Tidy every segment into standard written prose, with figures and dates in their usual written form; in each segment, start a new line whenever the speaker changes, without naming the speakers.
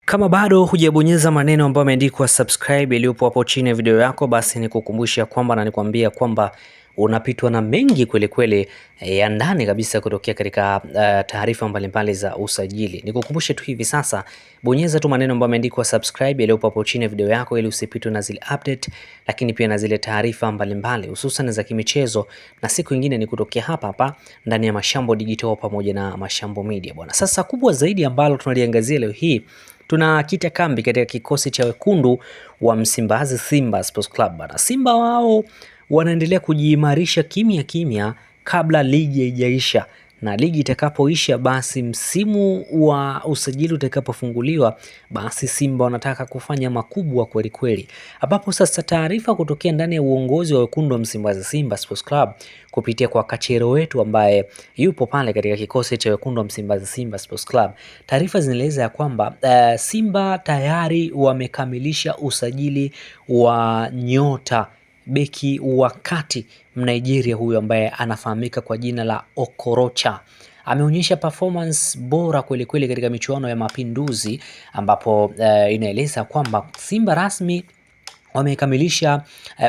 Kama bado hujabonyeza maneno ambayo yameandikwa subscribe yaliyopo hapo chini ya video yako, basi nikukumbusha kwamba na nikwambia kwamba unapitwa na mengi kweli kweli ya ndani kabisa kutokea katika taarifa mbalimbali za usajili. Nikukumbushe tu hivi sasa, bonyeza tu maneno ambayo yameandikwa subscribe yaliyopo hapo chini ya video yako ili usipitwe na zile update, lakini pia na zile taarifa mbalimbali hususan za kimichezo na siku nyingine ni kutokea hapa ndani ya Mashambo Digital pamoja na Mashambo Media bwana. Sasa kubwa zaidi ambalo tunaliangazia leo hii, tunakita kambi katika kikosi cha wekundu wa Msimbazi Simba Sports Club bana. Simba wao wanaendelea kujiimarisha kimya kimya kabla ligi haijaisha, na ligi itakapoisha basi msimu wa usajili utakapofunguliwa basi Simba wanataka kufanya makubwa kweli kweli, ambapo sasa taarifa kutokea ndani ya uongozi wa wekundu wa Msimbazi Simba Sports Club kupitia kwa kachero wetu ambaye yupo pale katika kikosi cha wekundu wa Msimbazi Simba Sports Club, taarifa zinaeleza ya kwamba Simba tayari wamekamilisha usajili wa nyota beki wa kati Mnigeria huyu ambaye anafahamika kwa jina la Okorocha. Ameonyesha performance bora kweli kweli katika michuano ya Mapinduzi, ambapo inaeleza kwamba Simba rasmi wamekamilisha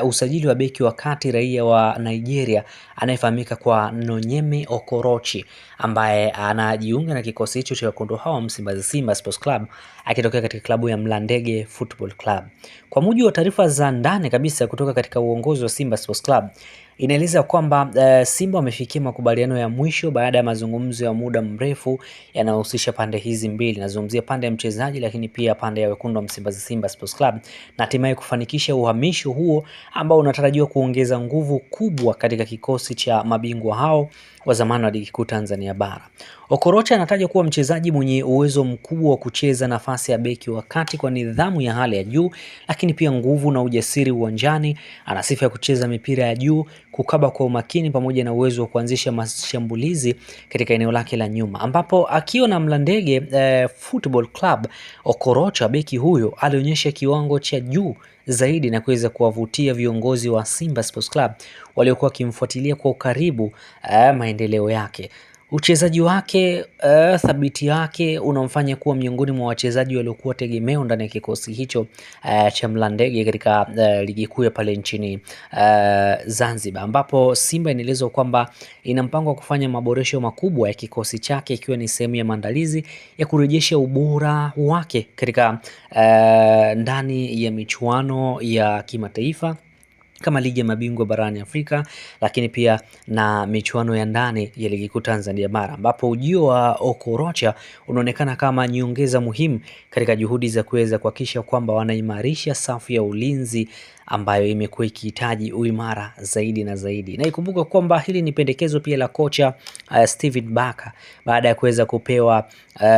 usajili wa beki wa kati raia wa Nigeria anayefahamika kwa Nonyeme Okorochi, ambaye anajiunga na kikosi hicho cha wekundu hao wa Msimbazi Simba Sports Club akitokea katika klabu ya Mlandege Football Club. Kwa mujibu wa taarifa za ndani kabisa kutoka katika uongozi wa Simba Sports Club, inaeleza kwamba Simba wamefikia makubaliano ya mwisho baada ya mazungumzo ya muda mrefu yanayohusisha pande hizi mbili. Nazungumzia pande ya mchezaji lakini pia pande ya wekundu wa Msimbazi Simba Sports Club, na hatimaye kufanikisha uhamisho huo ambao unatarajiwa kuongeza nguvu kubwa katika kikosi cha mabingwa hao wa zamani wa ligi kuu Tanzania bara. Okorocha anatajwa kuwa mchezaji mwenye uwezo mkubwa wa kucheza nafasi ya beki wa kati kwa nidhamu ya hali ya juu, lakini pia nguvu na ujasiri uwanjani. Ana sifa ya kucheza mipira ya juu, kukaba kwa umakini pamoja na uwezo wa kuanzisha mashambulizi katika eneo lake la nyuma, ambapo akiwa na Mlandege Football Club, Okorocha beki huyo alionyesha kiwango cha juu zaidi na kuweza kuwavutia viongozi wa Simba Sports Club waliokuwa wakimfuatilia kwa ukaribu maendeleo yake. Uchezaji wake, thabiti yake unamfanya kuwa miongoni mwa wachezaji waliokuwa tegemeo ndani ya kikosi hicho cha Mlandege katika ligi kuu ya pale nchini Zanzibar, ambapo Simba inaelezwa kwamba ina mpango wa kufanya maboresho makubwa ya kikosi chake ikiwa ni sehemu ya maandalizi ya kurejesha ubora wake katika ndani ya michuano ya kimataifa kama ligi ya mabingwa barani Afrika, lakini pia na michuano ya ndani ya ligi kuu Tanzania bara, ambapo ujio wa Okorocha unaonekana kama nyongeza muhimu katika juhudi za kuweza kuhakikisha kwamba wanaimarisha safu ya ulinzi ambayo imekuwa ikihitaji uimara zaidi na zaidi. Na ikumbuka kwamba hili ni pendekezo pia la kocha Steven Baka baada ya kuweza kupewa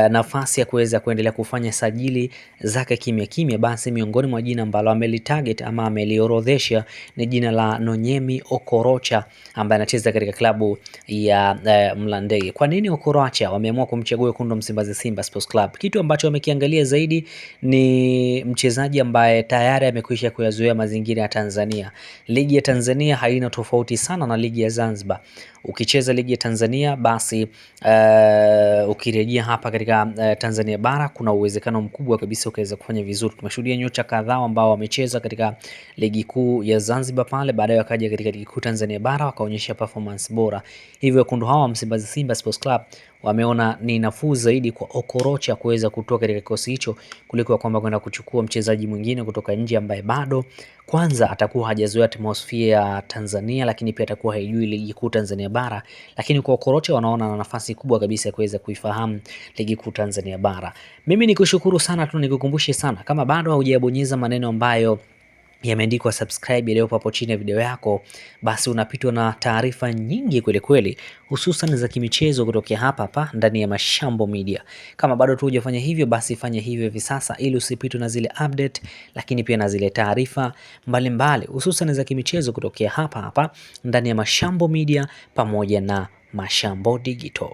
nafasi ya kuweza kuendelea kufanya sajili zake kimya kimya, basi miongoni mwa jina ambalo amelitarget ama ameliorodhesha ni jina la Nonyemi Okorocha ambaye anacheza katika klabu ya Mlandege. Kwa nini Okorocha wameamua kumchagua wekundu wa Msimbazi Simba Sports Club? Kitu ambacho wamekiangalia zaidi ni mchezaji ambaye tayari amekwisha kuyazoea mazingira ya Tanzania. Ligi ya Tanzania haina tofauti sana na ligi ya Zanzibar. Ukicheza ligi ya Tanzania basi ukirejea hapa katika Tanzania bara kuna uwezekano mkubwa kabisa ukaweza kufanya vizuri. Tumeshuhudia nyota kadhaa ambao wamecheza katika ligi kuu ya Zanzibar pale, baadaye wakaja katika ligi kuu Tanzania bara wakaonyesha performance bora. Hivyo wekundu hawa Msimbazi Simba Sports Club wameona ni nafuu zaidi kwa Okorocha kuweza kutoka katika kikosi hicho kuliko kwamba kwenda kuchukua mchezaji mwingine kutoka nje ambaye bado kwanza atakuwa hajazoea atmosphere ya Tanzania, lakini pia atakuwa haijui ligi kuu Tanzania bara. Lakini kwa Okorocha wanaona na nafasi kubwa kabisa ya kuweza kuifahamu ligi kuu Tanzania bara. Mimi nikushukuru sana tu, nikukumbushe sana kama bado haujabonyeza maneno ambayo yameandikwa subscribe yaliyopo hapo chini ya video yako, basi unapitwa na taarifa nyingi kweli kweli hususan za kimichezo kutokea hapa ndani ya Mashambo Media. Kama bado tu hujafanya hivyo, basi fanya hivyo hivi sasa ili usipitwe na zile update, lakini pia na zile taarifa mbalimbali hususan za kimichezo kutokea hapa ndani ya Mashambo Media pamoja na Mashambo Digital.